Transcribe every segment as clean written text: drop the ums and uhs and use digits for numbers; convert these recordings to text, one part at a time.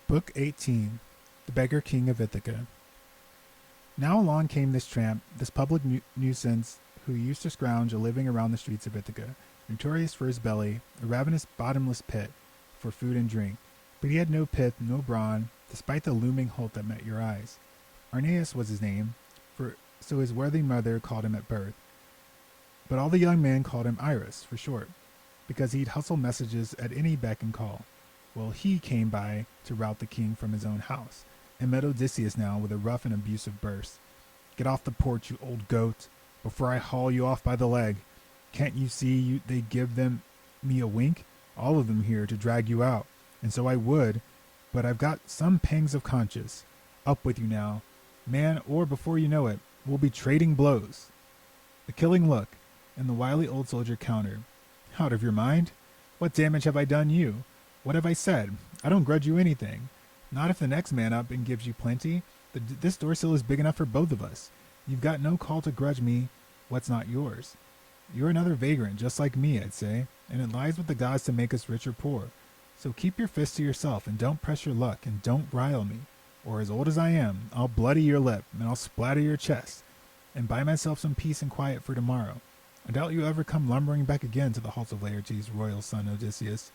Book 18, The Beggar King of Ithaca. Now along came this tramp, this public nuisance who used to scrounge a living around the streets of Ithaca, notorious for his belly, a ravenous bottomless pit for food and drink. But he had no pith, no brawn, despite the looming hulk that met your eyes. Arneas was his name, so his worthy mother called him at birth. But all the young men called him Iris, for short, because he'd hustle messages at any beck and call. Well, he came by to rout the king from his own house, and met Odysseus now with a rough and abusive burst. "Get off the porch, you old goat, before I haul you off by the leg. Can't you see they give me a wink, all of them here, to drag you out? And so I would, but I've got some pangs of conscience. Up with you now, man, or before you know it, we'll be trading blows." A killing look, and the wily old soldier countered. "Out of your mind? What damage have I done you? What have I said? I don't grudge you anything. Not if the next man up and gives you plenty. This door sill is big enough for both of us. You've got no call to grudge me what's not yours. You're another vagrant, just like me, I'd say, and it lies with the gods to make us rich or poor. So keep your fist to yourself, and don't press your luck, and don't rile me, or as old as I am, I'll bloody your lip, and I'll splatter your chest, and buy myself some peace and quiet for tomorrow. I doubt you ever come lumbering back again to the halls of Laertes, royal son Odysseus."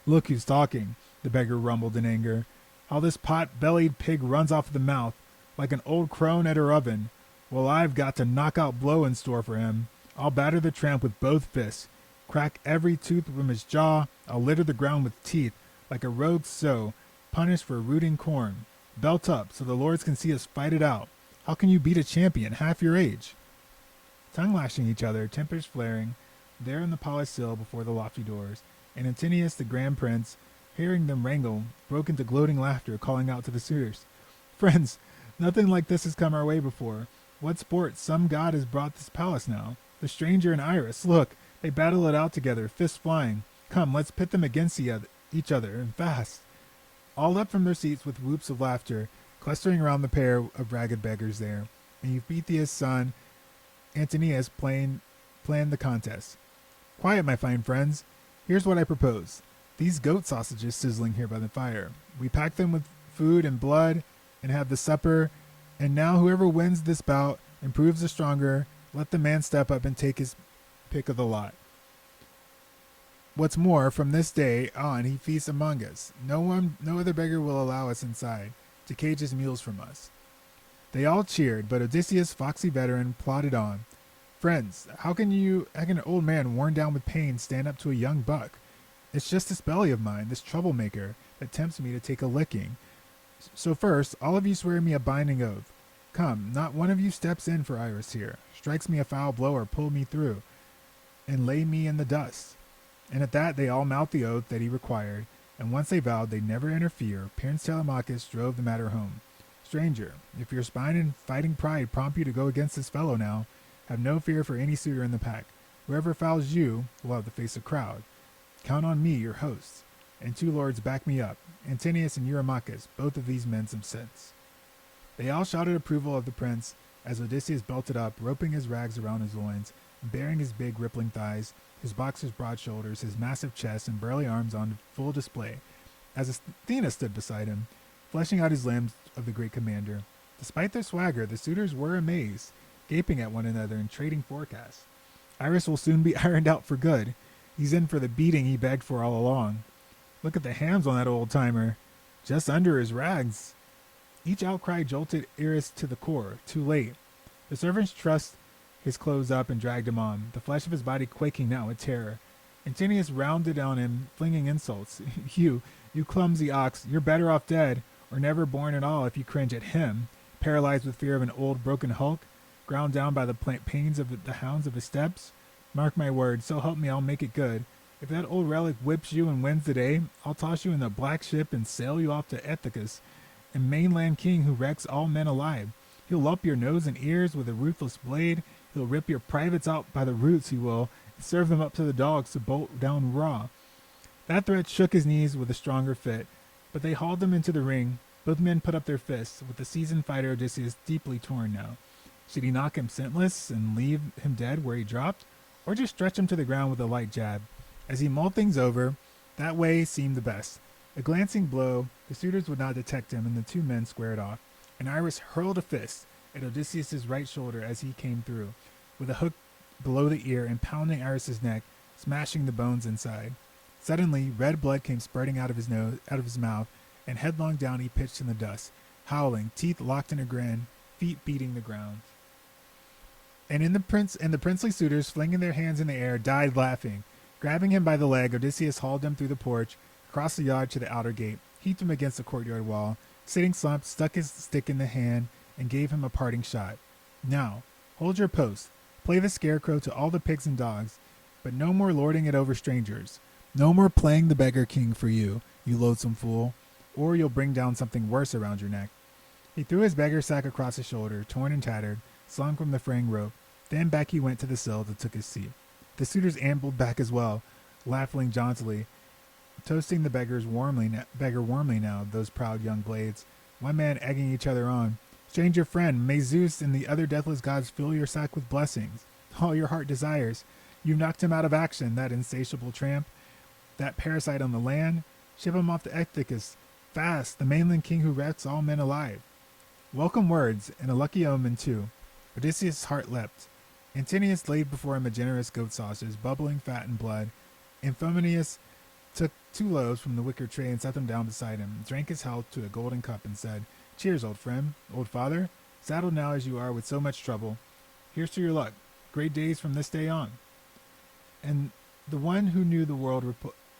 "Look who's talking," the beggar rumbled in anger. "How this pot-bellied pig runs off the mouth, like an old crone at her oven. Well, I've got a knockout blow in store for him. I'll batter the tramp with both fists, crack every tooth from his jaw, I'll litter the ground with teeth, like a rogue sow, punished for rooting corn. Belt up, so the lords can see us fight it out. How can you beat a champion half your age?" Tongue-lashing each other, tempers flaring, there in the polished sill before the lofty doors, and Antinous, the grand prince, hearing them wrangle, broke into gloating laughter, calling out to the suitors, "Friends, nothing like this has come our way before. What sport some god has brought this palace now? The stranger and Iris, look, they battle it out together, fists flying. Come, let's pit them against each other, and fast." All leapt from their seats with whoops of laughter, clustering around the pair of ragged beggars there, and Eupeithes' son, Antinous, planned the contest. "Quiet, my fine friends. Here's what I propose. These goat sausages sizzling here by the fire. We pack them with food and blood and have the supper, and now whoever wins this bout and proves the stronger, let the man step up and take his pick of the lot. What's more, from this day on he feasts among us. No other beggar will allow us inside to cage his meals from us." They all cheered, but Odysseus, foxy veteran, plodded on. "Friends, how can an old man worn down with pain stand up to a young buck? It's just this belly of mine, this troublemaker, that tempts me to take a licking. So first, all of you swear me a binding oath. Come, not one of you steps in for Iris here, strikes me a foul blow or pull me through, and lay me in the dust." And at that they all mouthed the oath that he required, and once they vowed they'd never interfere, Prince Telemachus drove the matter home. "Stranger, if your spine and fighting pride prompt you to go against this fellow now, have no fear for any suitor in the pack. Whoever fouls you will have to face a crowd. Count on me, your host, and 2 lords back me up, Antinous and Eurymachus, both of these men some sense." They all shouted approval of the prince as Odysseus belted up, roping his rags around his loins, and bearing his big rippling thighs, his boxer's broad shoulders, his massive chest and burly arms on full display, as Athena stood beside him, fleshing out his limbs of the great commander. Despite their swagger, the suitors were amazed, gaping at one another and trading forecasts. "Iris will soon be ironed out for good. He's in for the beating he begged for all along. Look at the hams on that old-timer, just under his rags." Each outcry jolted Iris to the core, too late. The servants trussed his clothes up and dragged him on, the flesh of his body quaking now with terror. Antinous rounded on him, flinging insults. You clumsy ox, you're better off dead, or never born at all if you cringe at him, paralyzed with fear of an old broken hulk, ground down by the pains of the hounds of his steppes. Mark my word, so help me I'll make it good. If that old relic whips you and wins the day, I'll toss you in the black ship and sail you off to Ithaca, a mainland king who wrecks all men alive. He'll lump your nose and ears with a ruthless blade. He'll rip your privates out by the roots, he will, and serve them up to the dogs to bolt down raw." That threat shook his knees with a stronger fit, but they hauled them into the ring. Both men put up their fists, with the seasoned fighter Odysseus deeply torn now. Should he knock him senseless and leave him dead where he dropped, or just stretch him to the ground with a light jab? As he mulled things over, that way seemed the best. A glancing blow, the suitors would not detect him, and the two men squared off. And Iris hurled a fist at Odysseus' right shoulder as he came through, with a hook below the ear and pounding Iris' neck, smashing the bones inside. Suddenly, red blood came spurting out of his mouth, and headlong down he pitched in the dust, howling, teeth locked in a grin, feet beating the ground. And the princely suitors, flinging their hands in the air, died laughing. Grabbing him by the leg, Odysseus hauled him through the porch, across the yard to the outer gate, heaped him against the courtyard wall, sitting slumped, stuck his stick in the hand, and gave him a parting shot. Now, hold your post. Play the scarecrow to all the pigs and dogs, but no more lording it over strangers. No more playing the beggar king for you loathsome fool, or you'll bring down something worse around your neck. He threw his beggar sack across his shoulder, torn and tattered, slung from the fraying rope. Then back he went to the sill and took his seat. The suitors ambled back as well, laughing jauntily, toasting the beggar warmly now, those proud young blades, one man egging each other on. Stranger friend, may Zeus and the other deathless gods fill your sack with blessings, all your heart desires. You knocked him out of action, that insatiable tramp, that parasite on the land. Ship him off to Ithaca, fast, the mainland king who wrecks all men alive. Welcome words, and a lucky omen too. Odysseus' heart leapt. Antinous laid before him a generous goat sausage, bubbling fat and blood. Amphinomus took 2 loaves from the wicker tray and set them down beside him, drank his health to a golden cup, and said, Cheers, old friend, old father, saddled now as you are with so much trouble. Here's to your luck. Great days from this day on. And the one who knew the world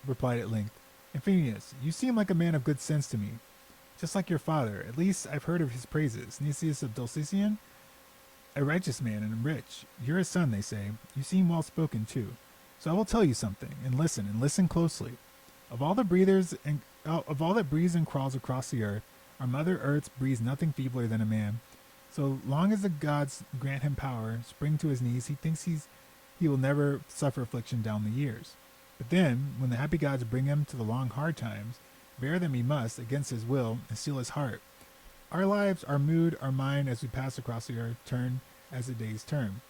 replied at length, Amphinomus, you seem like a man of good sense to me, just like your father. At least I've heard of his praises. Nicias of Dulcician, a righteous man and rich. You're his son, they say. You seem well spoken too. So I will tell you something, and listen closely. Of all that breathes and crawls across the earth, our Mother Earth breathes nothing feebler than a man. So long as the gods grant him power, spring to his knees, he thinks he will never suffer affliction down the years. But then, when the happy gods bring him to the long hard times, bear them he must, against his will, and seal his heart. Our lives, our mood, our mind, as we pass across the earth, turn as the days turn.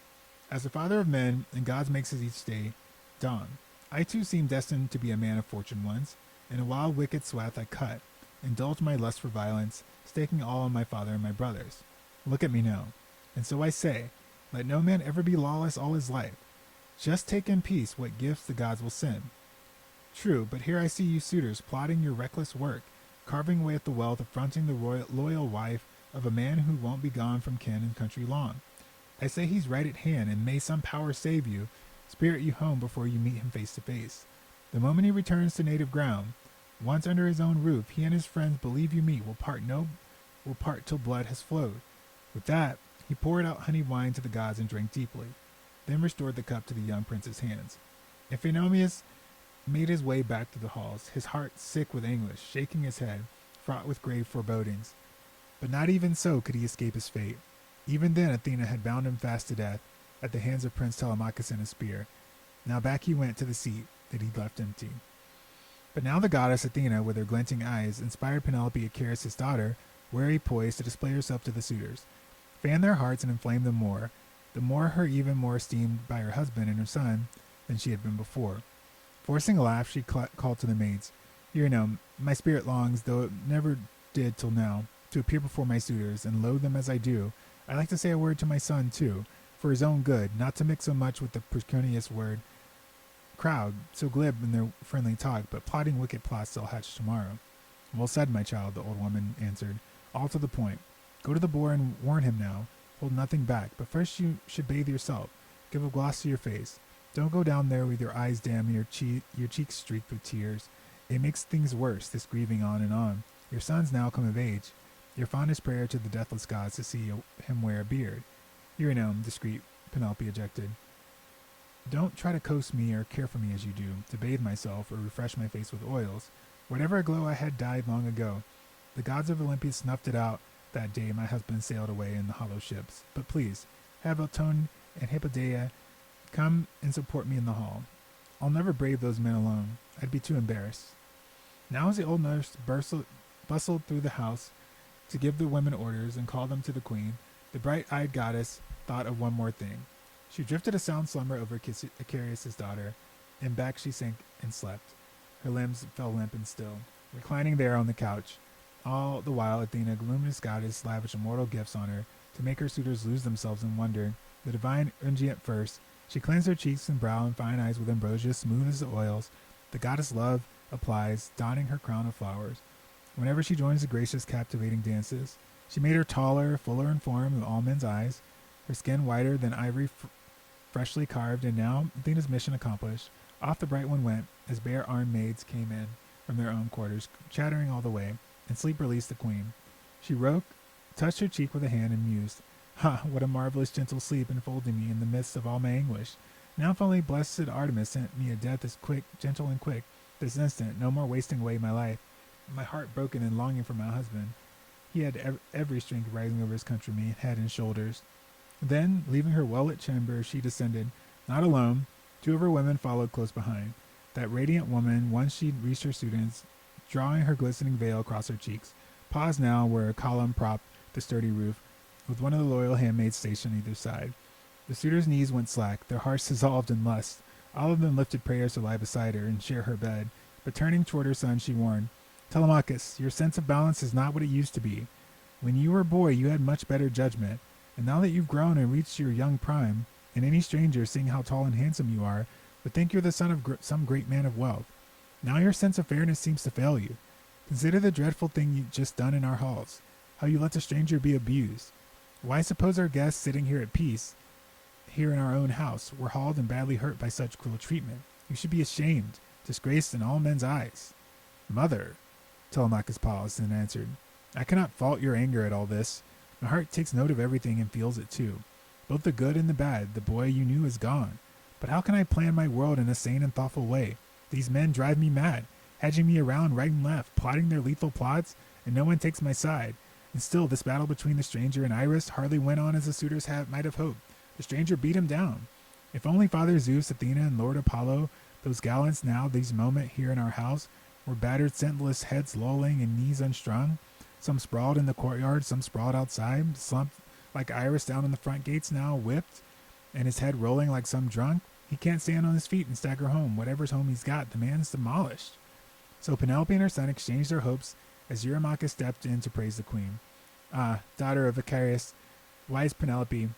As the father of men, and gods makes us each day dawn. I too seem destined to be a man of fortune once. In a wild wicked swath I cut, indulged my lust for violence, staking all on my father and my brothers. Look at me now. And so I say, let no man ever be lawless all his life. Just take in peace what gifts the gods will send. True, but here I see you suitors plotting your reckless work, carving away at the wealth, affronting the loyal wife of a man who won't be gone from kin and country long. I say he's right at hand, and may some power save you, spirit you home before you meet him face to face. The moment he returns to native ground, once under his own roof, he and his friends believe you meet will part till blood has flowed. With that, he poured out honey wine to the gods and drank deeply, then restored the cup to the young prince's hands. Amphinomus made his way back to the halls, his heart sick with anguish, shaking his head, fraught with grave forebodings. But not even so could he escape his fate. Even then Athena had bound him fast to death at the hands of Prince Telemachus and a spear. Now back he went to the seat that he'd left empty. But now the goddess Athena, with her glinting eyes, inspired Penelope Acharis, his daughter, wary poised to display herself to the suitors, fan their hearts and inflame them more, the more her even more esteemed by her husband and her son than she had been before. Forcing a laugh, she called to the maids, Hear now, my spirit longs, though it never did till now, to appear before my suitors, and loathe them as I do. I'd like to say a word to my son, too, for his own good, not to mix so much with the precocious crowd, so glib in their friendly talk, but plotting wicked plots they'll hatch tomorrow. Well said, my child, the old woman answered, all to the point. Go to the boar and warn him now. Hold nothing back, but first you should bathe yourself. Give a gloss to your face. Don't go down there with your eyes dim and your cheeks streaked with tears. It makes things worse, this grieving on and on. Your son's now come of age. Your fondest prayer to the deathless gods to see him wear a beard. Eurynome, discreet, Penelope objected. Don't try to coax me or care for me as you do, to bathe myself or refresh my face with oils. Whatever glow I had died long ago. The gods of Olympus snuffed it out that day my husband sailed away in the hollow ships. But please, have Eltone and Hippodaia come and support me in the hall. I'll never brave those men alone. I'd be too embarrassed. Now as the old nurse bustled through the house to give the women orders and call them to the queen, the bright-eyed goddess thought of one more thing. She drifted a sound slumber over Icarius' daughter, and back she sank and slept. Her limbs fell limp and still. reclining there on the couch. All the while, Athena, luminous goddess, lavished immortal gifts on her to make her suitors lose themselves in wonder. The divine unguent first, she cleansed her cheeks and brow and fine eyes with ambrosia smooth as the oils. The goddess love applies, donning her crown of flowers. Whenever she joins the gracious, captivating dances, she made her taller, fuller in form than all men's eyes, her skin whiter than ivory freshly carved, and now, Athena's mission accomplished, off the bright one went, as bare-armed maids came in from their own quarters, chattering all the way, and sleep released the queen. She woke, touched her cheek with a hand, and mused, "Ha, what a marvelous gentle sleep enfolding me in the midst of all my anguish. Now if only blessed Artemis sent me a death as quick, gentle and quick, this instant, no more wasting away my life, my heart broken and longing for my husband." He had every strength rising over his countrymen, head and shoulders. Then, leaving her well-lit chamber, she descended, not alone. 2 of her women followed close behind. That radiant woman, once she reached her suitors, drawing her glistening veil across her cheeks, paused now where a column propped the sturdy roof, with one of the loyal handmaids stationed on either side. The suitors' knees went slack, their hearts dissolved in lust. All of them lifted prayers to lie beside her and share her bed, but turning toward her son, she warned, "Telemachus, your sense of balance is not what it used to be. When you were a boy, you had much better judgment, and now that you've grown and reached your young prime, and any stranger, seeing how tall and handsome you are, would think you're the son of some great man of wealth. Now your sense of fairness seems to fail you. Consider the dreadful thing you just done in our halls, how you let a stranger be abused. Why suppose our guests, sitting here at peace, here in our own house, were hauled and badly hurt by such cruel treatment? You should be ashamed, disgraced in all men's eyes." "Mother," Telemachus paused and answered, "I cannot fault your anger at all this. My heart takes note of everything and feels it too. Both the good and the bad. The boy you knew is gone. But how can I plan my world in a sane and thoughtful way? These men drive me mad, hedging me around right and left, plotting their lethal plots, and no one takes my side. And still this battle between the stranger and Iris hardly went on as the suitors might have hoped. The stranger beat him down. If only Father Zeus, Athena, and Lord Apollo, those gallants now, these moment here in our house, were battered, senseless heads lolling and knees unstrung, some sprawled in the courtyard, some sprawled outside, slumped like Iris down in the front gates now, whipped, and his head rolling like some drunk. He can't stand on his feet and stagger home. Whatever's home he's got, the man's demolished." So Penelope and her son exchanged their hopes as Eurymachus stepped in to praise the queen. "Ah, daughter of Icarius, wise Penelope,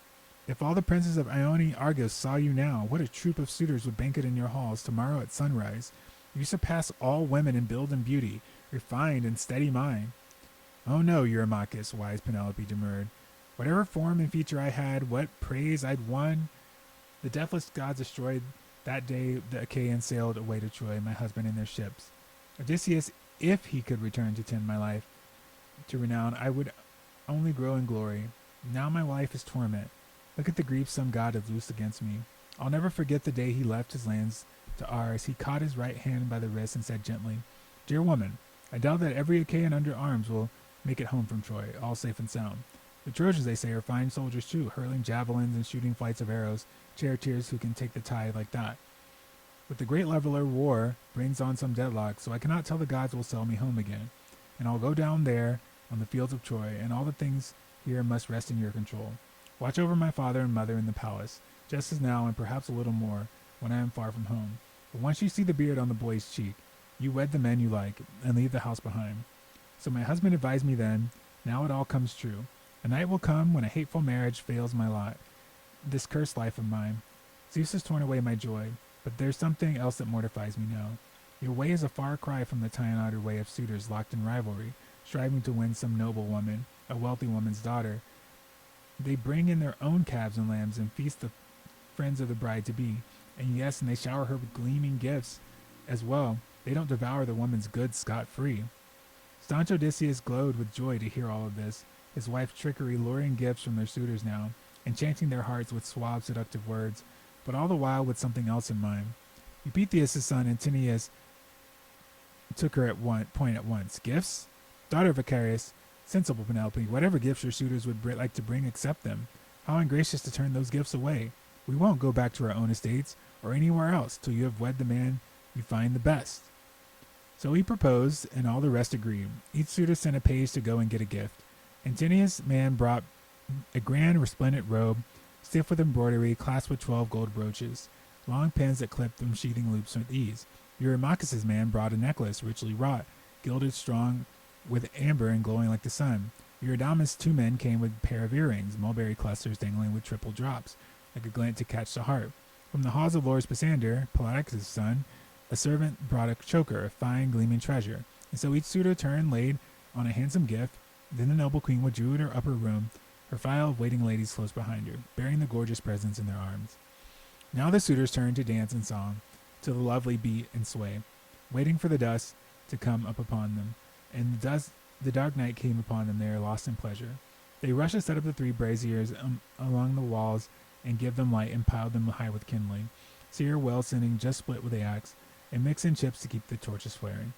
if all the princes of Ione Argos saw you now, what a troop of suitors would banquet in your halls tomorrow at sunrise. You surpass all women in build and beauty, refined and steady mind." "Oh no, Eurymachus," wise Penelope demurred. "Whatever form and feature I had, what praise I'd won. The deathless gods destroyed that day the Achaeans sailed away to Troy, my husband and their ships. Odysseus, if he could return to tend my life to renown, I would only grow in glory. Now my life is torment. Look at the grief some god has loosed against me. I'll never forget the day he left his lands to ours. He caught his right hand by the wrist and said gently, 'Dear woman, I doubt that every Achaean under arms will make it home from Troy, all safe and sound. The Trojans, they say, are fine soldiers too, hurling javelins and shooting flights of arrows, charioteers who can take the tide like that. With the great leveler, war brings on some deadlock, so I cannot tell the gods will sell me home again. And I'll go down there on the fields of Troy, and all the things here must rest in your control. Watch over my father and mother in the palace, just as now and perhaps a little more when I am far from home. But once you see the beard on the boy's cheek, you wed the men you like, and leave the house behind.' So my husband advised me then, now it all comes true. A night will come when a hateful marriage fails my lot, this cursed life of mine. Zeus has torn away my joy, but there's something else that mortifies me now. Your way is a far cry from the Tynodder way of suitors locked in rivalry, striving to win some noble woman, a wealthy woman's daughter. They bring in their own calves and lambs and feast the friends of the bride-to-be, and yes, and they shower her with gleaming gifts as well. They don't devour the woman's goods scot-free." Staunch Odysseus glowed with joy to hear all of this, his wife's trickery luring gifts from their suitors now, enchanting their hearts with suave, seductive words, but all the while with something else in mind. Eupeithes' son Antinous took her at point at once. "Gifts? Daughter of Icarius, sensible Penelope, whatever gifts your suitors would like to bring, accept them. How ungracious to turn those gifts away. We won't go back to our own estates or anywhere else till you have wed the man you find the best." So he proposed, and all the rest agreed. Each suitor sent a page to go and get a gift. Antinous' man brought a grand resplendent robe, stiff with embroidery, clasped with 12 gold brooches, long pins that clipped from sheathing loops with ease. Eurymachus' man brought a necklace richly wrought, gilded strong with amber and glowing like the sun. Eurydamas' 2 men came with a pair of earrings, mulberry clusters dangling with triple drops, like a glint to catch the heart. From the halls of Lord Pisander, Pelagus' son, a servant brought a choker, a fine gleaming treasure. And so each suitor turned, laid on a handsome gift. Then the noble queen withdrew to her upper room, her file of waiting ladies close behind her, bearing the gorgeous presents in their arms. Now the suitors turned to dance and song, to the lovely beat and sway, waiting for the dusk to come up upon them. And the dark night came upon them there, lost in pleasure. They rushed to set up the 3 braziers along the walls and give them light and piled them high with kindling. Seer well sending just split with the axe, and mix in chips to keep the torches flaring.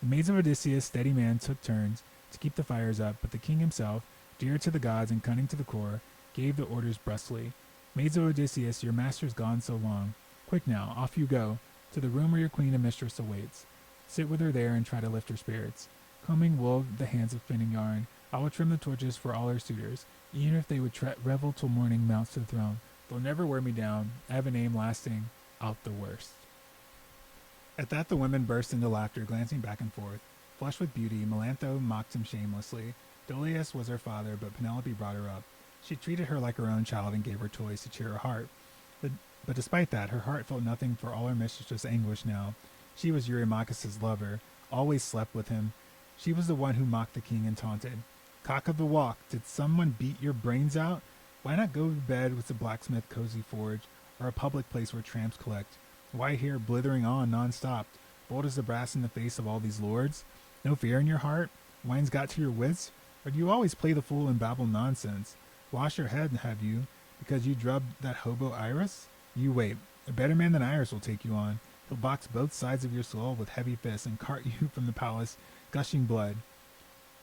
The maids of Odysseus, steady man, took turns to keep the fires up, but the king himself, dear to the gods and cunning to the core, gave the orders brusquely. Maids of Odysseus, your master's gone so long. Quick now, off you go, to the room where your queen and mistress awaits. Sit with her there and try to lift her spirits. Combing wool the hands of spinning yarn, I will trim the torches for all her suitors, even if they would revel till morning mounts to the throne. They'll never wear me down. I have a name lasting out the worst. At that the women burst into laughter, glancing back and forth. Flushed with beauty, Melantho mocked him shamelessly. Dolius was her father, but Penelope brought her up. She treated her like her own child and gave her toys to cheer her heart. But despite that, her heart felt nothing for all her mistress's anguish now. She was Eurymachus' lover, always slept with him. She was the one who mocked the king and taunted. Cock of the walk, did someone beat your brains out? Why not go to bed with the blacksmith cozy forge, or a public place where tramps collect? Why here blithering on non-stopped, bold as the brass in the face of all these lords? No fear in your heart? Wine's got to your wits? Or do you always play the fool and babble nonsense? Wash your head, have you, because you drubbed that hobo Iris? You wait. A better man than Iris will take you on. He'll box both sides of your skull with heavy fists and cart you from the palace, gushing blood.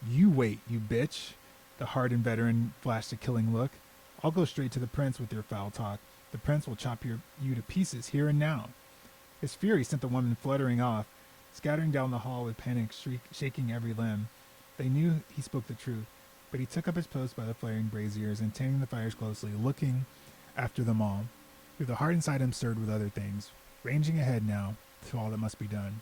You wait, you bitch. The hardened veteran flashed a killing look. I'll go straight to the prince with your foul talk. The prince will chop you to pieces here and now. His fury sent the woman fluttering off, scattering down the hall with panic, shaking every limb. They knew he spoke the truth, but he took up his post by the flaring braziers and tending the fires closely, looking after them all. Through the heart inside him stirred with other things, ranging ahead now to all that must be done.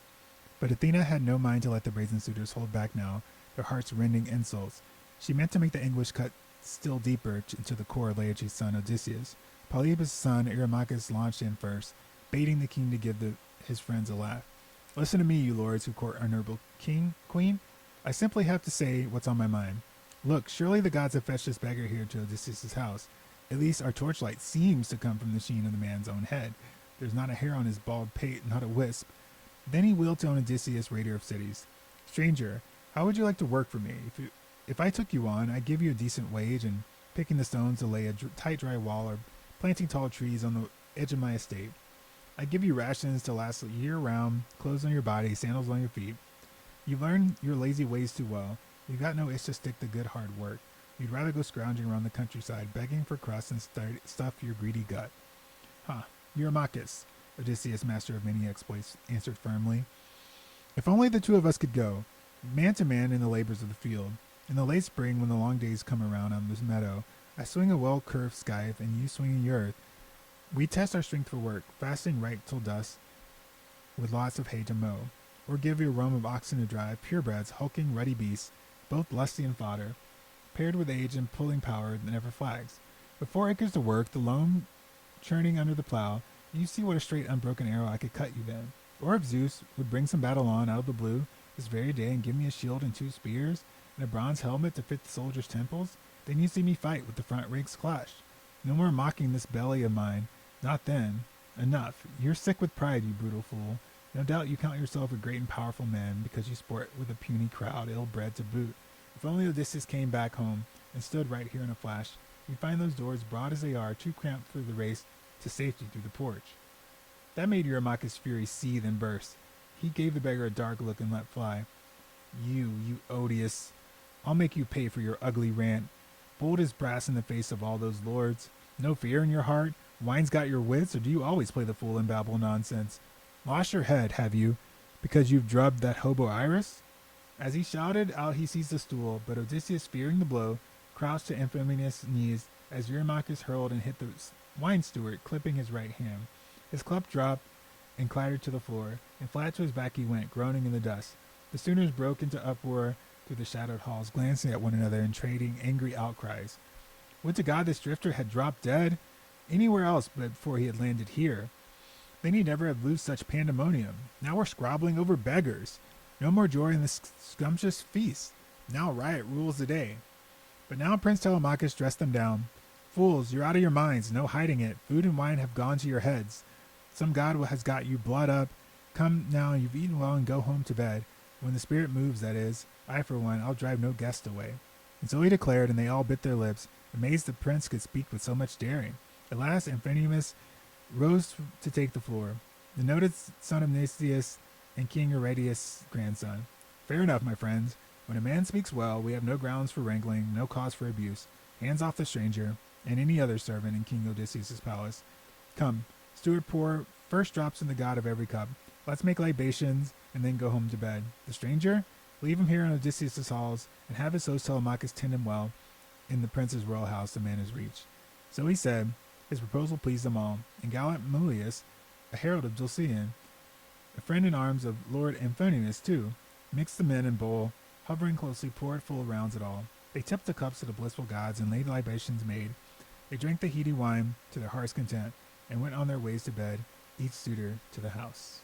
But Athena had no mind to let the brazen suitors hold back now, their hearts rending insults. She meant to make the anguish cut still deeper into the core of Laertes' son Odysseus. Polybus' son Eurymachus launched in first, baiting the king to give his friends a laugh. Listen to me, you lords who court our noble queen. I simply have to say what's on my mind. Look, surely the gods have fetched this beggar here to Odysseus' house. At least our torchlight seems to come from the sheen of the man's own head. There's not a hair on his bald pate, not a wisp. Then he wheeled to Odysseus, raider of cities. Stranger, how would you like to work for me? If I took you on, I'd give you a decent wage, and picking the stones to lay a tight, dry wall, or planting tall trees on the edge of my estate. I'd give you rations to last a year round, clothes on your body, sandals on your feet. You've learned your lazy ways too well. You've got no itch to stick to good hard work. You'd rather go scrounging around the countryside, begging for crusts and stuff your greedy gut. Huh, Eurymachus, Odysseus, master of many exploits, answered firmly. If only the two of us could go, man to man in the labors of the field. In the late spring, when the long days come around on this meadow, I swing a well-curved scythe, and you swing your earth. We test our strength for work, fasting right till dusk, with lots of hay to mow, or give you a roam of oxen to drive, purebreds, hulking, ruddy beasts, both lusty and fodder, paired with age and pulling power that never flags. With 4 acres to work, the loam churning under the plow, you see what a straight, unbroken arrow I could cut you then. Or if Zeus would bring some battle on out of the blue this very day and give me a shield and 2 spears, and a bronze helmet to fit the soldiers' temples, then you see me fight with the front ranks clashed. No more mocking this belly of mine. Not then. Enough. You're sick with pride, you brutal fool. No doubt you count yourself a great and powerful man because you sport with a puny crowd, ill-bred to boot. If only Odysseus came back home and stood right here in a flash, you'd find those doors, broad as they are, too cramped for the race to safety through the porch. That made Eurymachus' fury seethe and burst. He gave the beggar a dark look and let fly. You odious. I'll make you pay for your ugly rant. Bold as brass in the face of all those lords. No fear in your heart? Wine's got your wits, or do you always play the fool and babble nonsense? Lost your head, have you, because you've drubbed that hobo Iris? As he shouted out, he seized a stool, but Odysseus, fearing the blow, crouched to infamous knees as Eurymachus hurled and hit the wine steward, clipping his right hand. His cup dropped and clattered to the floor, and flat to his back he went, groaning in the dust. The suitors broke into uproar through the shadowed halls, glancing at one another and trading angry outcries. Would to God this drifter had dropped dead anywhere else but before he had landed here. Then he'd never have loosed such pandemonium. Now we're squabbling over beggars. No more joy in this scrumptious feast. Now riot rules the day. But now Prince Telemachus dressed them down. Fools, you're out of your minds, no hiding it. Food and wine have gone to your heads. Some god has got you blood up. Come now, you've eaten well and go home to bed. When the spirit moves, that is. I, for one, I'll drive no guest away. And so he declared, and they all bit their lips, amazed the prince could speak with so much daring. At last, Amphinomus rose to take the floor, the noted son of Nicias and King Aretius' grandson. Fair enough, my friends. When a man speaks well, we have no grounds for wrangling, no cause for abuse. Hands off the stranger, and any other servant in King Odysseus' palace. Come, steward, pour first drops in the god of every cup. Let's make libations, and then go home to bed. The stranger? Leave him here in Odysseus' halls, and have his host Telemachus tend him well in the prince's royal house the man is reached. So he said. His proposal pleased them all, and gallant Mulius, a herald of Dulcian, a friend in arms of Lord Amphinomus too, mixed the men in bowl, hovering closely, poured full rounds at all. They tipped the cups to the blissful gods, and laid libations made. They drank the heady wine to their heart's content, and went on their ways to bed, each suitor to the house.